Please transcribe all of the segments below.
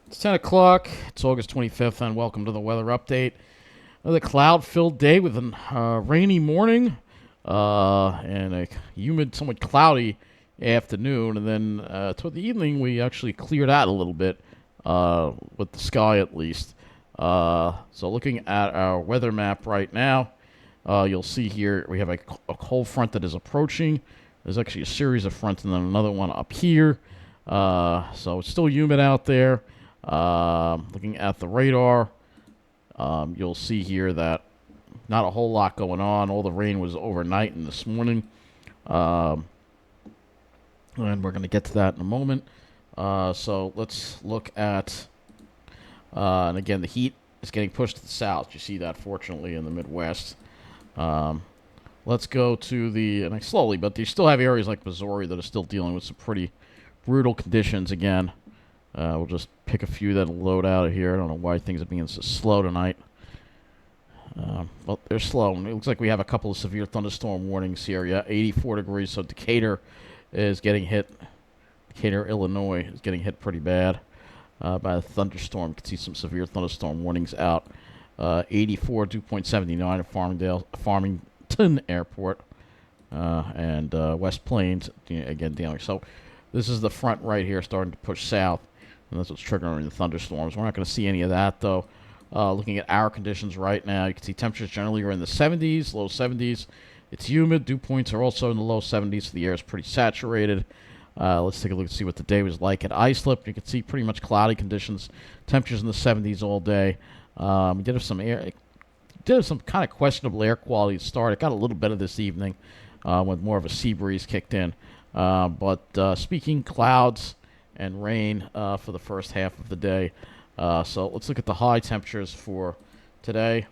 It's 10 o'clock. It's August 25th, and welcome to the weather update. Another cloud-filled day with a rainy morning and a humid, somewhat cloudy afternoon. And then toward the evening, we actually cleared out a little bit with the sky at least. So looking at our weather map right now, you'll see here we have a cold front that is approaching. There's actually a series of fronts and then another one up here. So it's still humid out there. Looking at the radar, you'll see here that not a whole lot going on. All the rain was overnight and this morning. And we're going to get to that in a moment. So let's look at, and again, the heat is getting pushed to the south. You see that, fortunately, in the Midwest. Let's go to and slowly, but they still have areas like Missouri that are still dealing with some pretty brutal conditions again. We'll just pick a few that'll load out of here. I don't know why things are being so slow tonight. But they're slow. It looks like we have a couple of severe thunderstorm warnings here. Yeah, 84 degrees, so Decatur is getting hit. Decatur, Illinois is getting hit pretty bad by a thunderstorm. You can see some severe thunderstorm warnings out. 84, dew point 79 at Farmington Airport. And West Plains, again, dealing. So this is the front right here starting to push south. And that's what's triggering the thunderstorms. We're not going to see any of that, though. Looking at our conditions right now, you can see temperatures generally are in the 70s, low 70s. It's humid. Dew points are also in the low 70s, so the air is pretty saturated. Let's take a look and see what the day was like at Islip. You can see pretty much cloudy conditions. Temperatures in the 70s all day. We did have some kind of questionable air quality to start. It got a little better this evening when more of a sea breeze kicked in. But speaking clouds and rain for the first half of the day. So let's look at the high temperatures for today.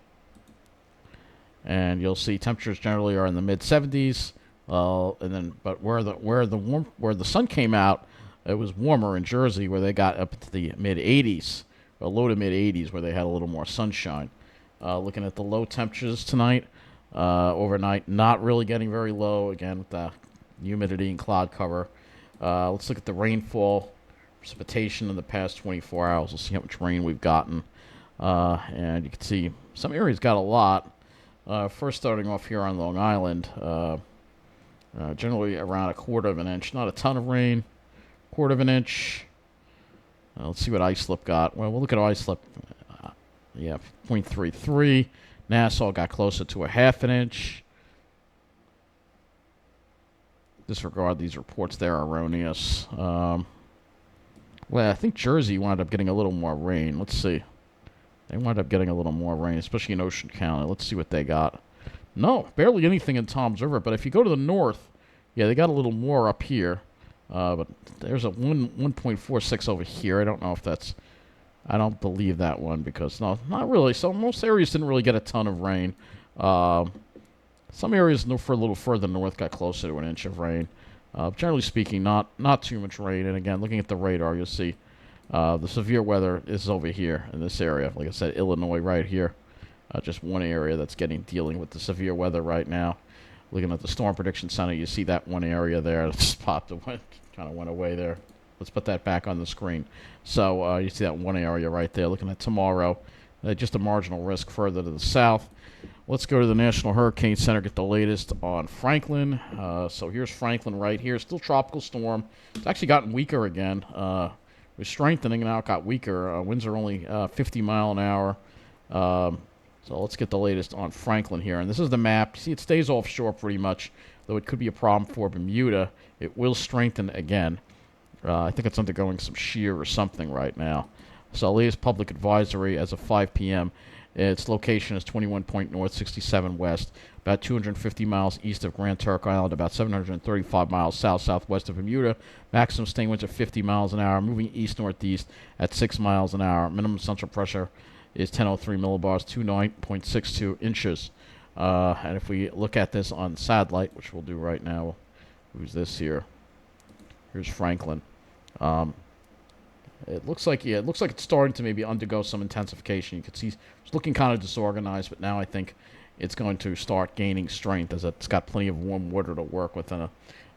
And you'll see temperatures generally are in the mid 70s. But where the sun came out, it was warmer in Jersey, where they got up to the mid 80s, or low to mid 80s, where they had a little more sunshine. Looking at the low temperatures tonight, overnight, not really getting very low. Again, with the humidity and cloud cover. Let's look at the rainfall, precipitation in the past 24 hours. We'll see how much rain we've gotten. And you can see some areas got a lot. First starting off here on Long Island, generally around a quarter of an inch. Not a ton of rain, quarter of an inch. Let's see what Islip got. Well, we'll look at Islip. Yeah, 0.33. Nassau got closer to a half an inch. Disregard these reports, they're erroneous. Well, I think Jersey wound up getting a little more rain. Let's see. They wound up getting a little more rain, especially in Ocean County. Let's see what they got. No, barely anything in Toms River. But if you go to the north, yeah, they got a little more up here. But there's a 1.46 over here. I don't know if that's... I don't believe that one because, no, not really. So most areas didn't really get a ton of rain. Some areas for a little further north got closer to an inch of rain. Generally speaking, not too much rain. And again, looking at the radar, you'll see the severe weather is over here in this area. Like I said, Illinois right here. Just one area that's dealing with the severe weather right now. Looking at the Storm Prediction Center, you see that one area there that just popped away, kind of went away there. Let's put that back on the screen. So you see that one area right there. Looking at tomorrow, just a marginal risk further to the south. Let's go to the National Hurricane Center, get the latest on Franklin. So here's Franklin right here. Still tropical storm. It's actually gotten weaker again. It was strengthening, and now it got weaker. Winds are only 50 mile an hour. So let's get the latest on Franklin here. And this is the map. You see, it stays offshore pretty much, though it could be a problem for Bermuda. It will strengthen again. I think it's undergoing some shear or something right now. So latest public advisory as of 5 p.m. Its location is 21 point north, 67 west, about 250 miles east of Grand Turk Island, about 735 miles south-southwest of Bermuda. Maximum staying winds of 50 miles an hour, moving east-northeast at 6 miles an hour. Minimum central pressure is 1003 millibars, 29.62 inches. And if we look at this on satellite, which we'll do right now, who's this here? Here's Franklin. It looks like it's starting to maybe undergo some intensification. You can see it's looking kind of disorganized, but now I think it's going to start gaining strength as it's got plenty of warm water to work with and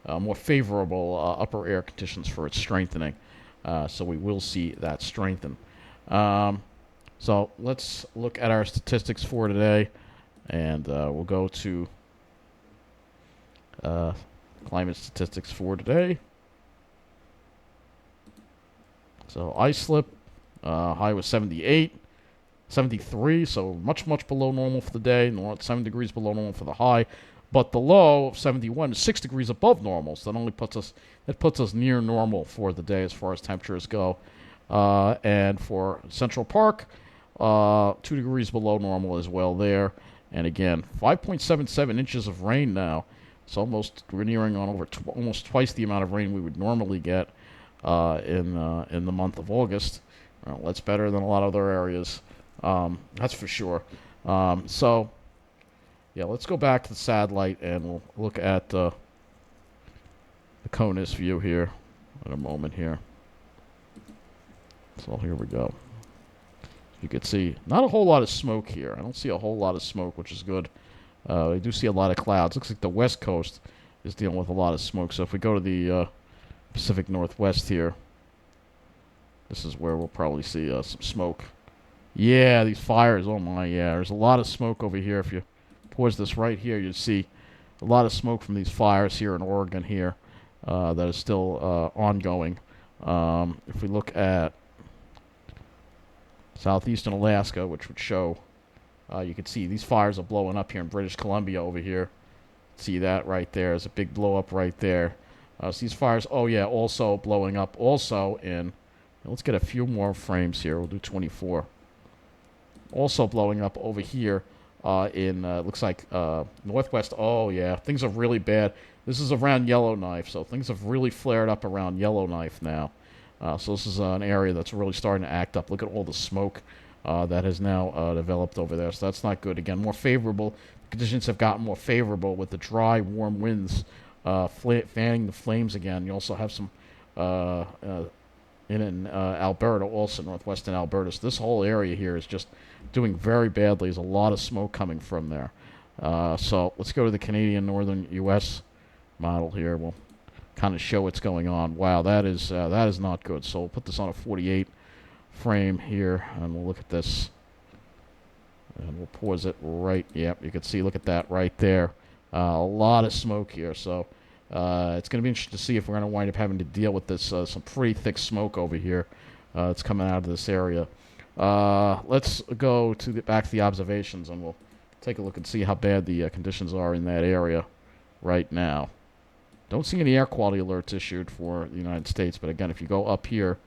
a more favorable upper air conditions for its strengthening. So we will see that strengthen. So let's look at our statistics for today, and we'll go to climate statistics for today. So ice slip, high was 78, 73, so much, much below normal for the day, 7 degrees below normal for the high. But the low of 71 is 6 degrees above normal, so that puts us near normal for the day as far as temperatures go. And for Central Park, 2 degrees below normal as well there. And again, 5.77 inches of rain now. It's we're nearing on over almost twice the amount of rain we would normally get in the month of August. Well, that's better than a lot of other areas. That's for sure. So, yeah, let's go back to the satellite and we'll look at the CONUS view here in a moment here. So here we go. You can see not a whole lot of smoke here. I don't see a whole lot of smoke, which is good. I do see a lot of clouds. Looks like the West Coast is dealing with a lot of smoke. So if we go to the Pacific Northwest here, this is where we'll probably see some smoke. Yeah, these fires. Oh my, yeah. There's a lot of smoke over here. If you pause this right here, you'll see a lot of smoke from these fires here in Oregon here that is still ongoing. If we look at southeastern Alaska, which would show, you can see these fires are blowing up here in British Columbia over here. See that right there? There's a big blow up right there. So these fires, oh yeah, also blowing up also in, let's get a few more frames here. We'll do 24. Also blowing up over here in, looks like northwest. Oh yeah, things are really bad. This is around Yellowknife, so things have really flared up around Yellowknife now. So this is an area that's really starting to act up. Look at all the smoke that has now developed over there. So that's not good. Again, more favorable. Conditions have gotten more favorable with the dry, warm winds fanning the flames again. You also have some in Alberta, also northwestern Alberta. So this whole area here is just doing very badly. There's a lot of smoke coming from there. So let's go to the Canadian northern U.S. model here. We'll kind of show what's going on. Wow, that is not good. So we'll put this on a 48 frame here, and we'll look at this. And we'll pause it right. Yep, you can see, look at that right there. A lot of smoke here. So it's going to be interesting to see if we're going to wind up having to deal with this. Some pretty thick smoke over here. It's coming out of this area. Let's go to back to the observations, and we'll take a look and see how bad the conditions are in that area right now. Don't see any air quality alerts issued for the United States, but again, if you go up here,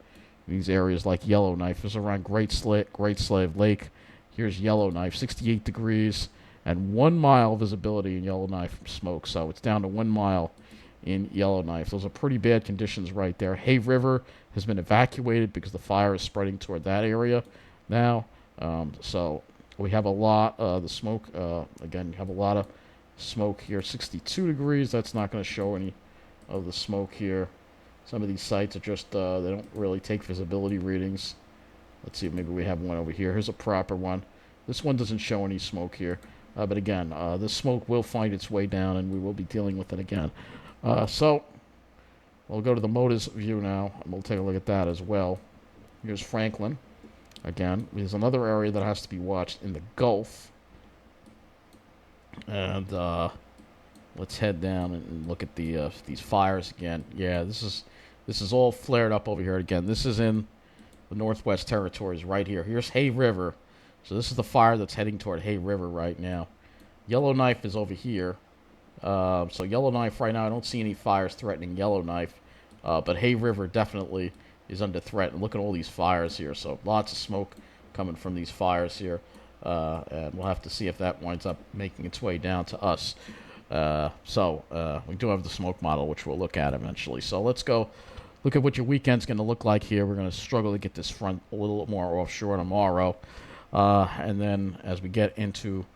these areas like Yellowknife, this is around Great Slave Lake. Here's Yellowknife, 68 degrees and 1 mile visibility in Yellowknife from smoke. So it's down to 1 mile in Yellowknife. Those are pretty bad conditions right there. Hay River has been evacuated because the fire is spreading toward that area now. So we have a lot of the smoke. Again, you have a lot of smoke here. 62 degrees. That's not going to show any of the smoke here. Some of these sites are just, they don't really take visibility readings. Let's see if maybe we have one over here. Here's a proper one. This one doesn't show any smoke here. But again, the smoke will find its way down, and we will be dealing with it again. So we'll go to the MODIS view now, and we'll take a look at that as well. Here's Franklin. Again, there's another area that has to be watched in the Gulf. And let's head down and look at these fires again. Yeah, this is all flared up over here again. This is in the Northwest Territories right here. Here's Hay River. So this is the fire that's heading toward Hay River right now. Yellowknife is over here. So Yellowknife right now, I don't see any fires threatening Yellowknife. But Hay River definitely is under threat. And look at all these fires here. So lots of smoke coming from these fires here. And we'll have to see if that winds up making its way down to us. So we do have the smoke model, which we'll look at eventually. So let's go look at what your weekend's going to look like here. We're going to struggle to get this front a little more offshore tomorrow. And then as we get into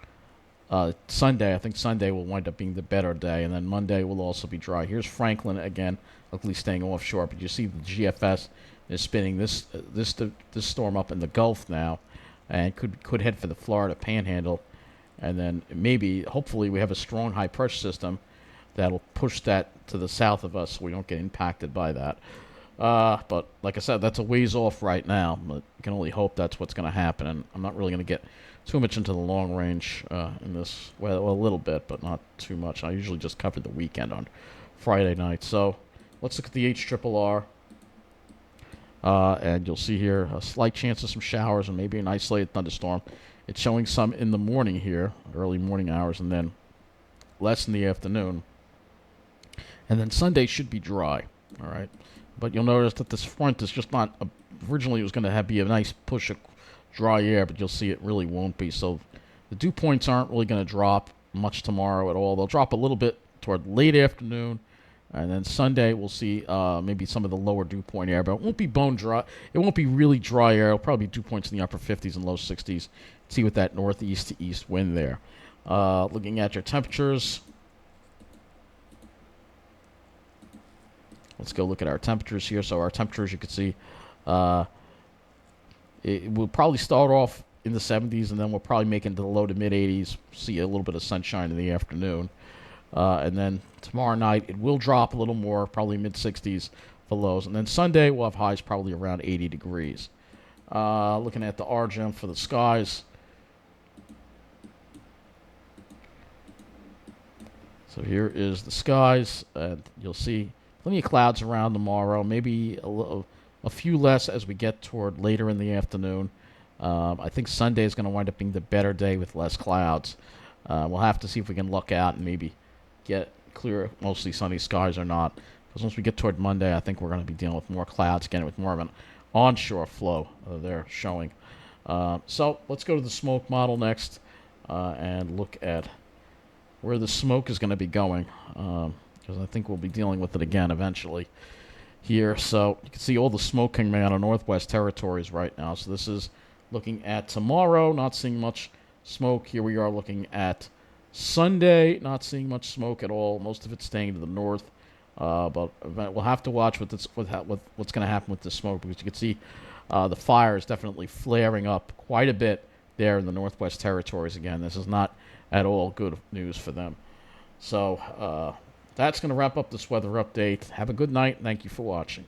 Sunday, I think Sunday will wind up being the better day. And then Monday will also be dry. Here's Franklin again, luckily staying offshore. But you see the GFS is spinning this storm up in the Gulf now. And could head for the Florida Panhandle. And then maybe, hopefully, we have a strong high-pressure system that'll push that to the south of us so we don't get impacted by that. But like I said, that's a ways off right now. But you can only hope that's what's going to happen. And I'm not really going to get too much into the long range in this. Well, a little bit, but not too much. I usually just cover the weekend on Friday night. So let's look at the HRRR. And you'll see here a slight chance of some showers and maybe an isolated thunderstorm. It's showing some in the morning here, early morning hours, and then less in the afternoon. And then Sunday should be dry, all right? But you'll notice that this front is just not, originally it was going to be a nice push of dry air, but you'll see it really won't be. So the dew points aren't really going to drop much tomorrow at all. They'll drop a little bit toward late afternoon, and then Sunday we'll see maybe some of the lower dew point air, but it won't be bone dry. It won't be really dry air. It'll probably be dew points in the upper 50s and low 60s. See with that northeast to east wind there. Looking at your temperatures. Let's go look at our temperatures here. So our temperatures, you can see, it will probably start off in the 70s, and then we'll probably make it into the low to mid 80s. See a little bit of sunshine in the afternoon. And then tomorrow night, it will drop a little more, probably mid 60s for lows. And then Sunday, we'll have highs probably around 80 degrees. Looking at the RGM for the skies. So here is the skies, and you'll see plenty of clouds around tomorrow, maybe a few less as we get toward later in the afternoon. I think Sunday is going to wind up being the better day with less clouds. We'll have to see if we can luck out and maybe get clear, mostly sunny skies or not. Because once we get toward Monday, I think we're going to be dealing with more clouds, again, with more of an onshore flow they're showing. So let's go to the smoke model next and look at where the smoke is going to be going. Because I think we'll be dealing with it again eventually here. So you can see all the smoke coming out of Northwest Territories right now. So this is looking at tomorrow, not seeing much smoke. Here we are looking at Sunday, not seeing much smoke at all. Most of it staying to the north. But we'll have to watch what's going to happen with the smoke, because you can see the fire is definitely flaring up quite a bit there in the Northwest Territories again. This is not at all good news for them. So that's going to wrap up this weather update. Have a good night. Thank you for watching.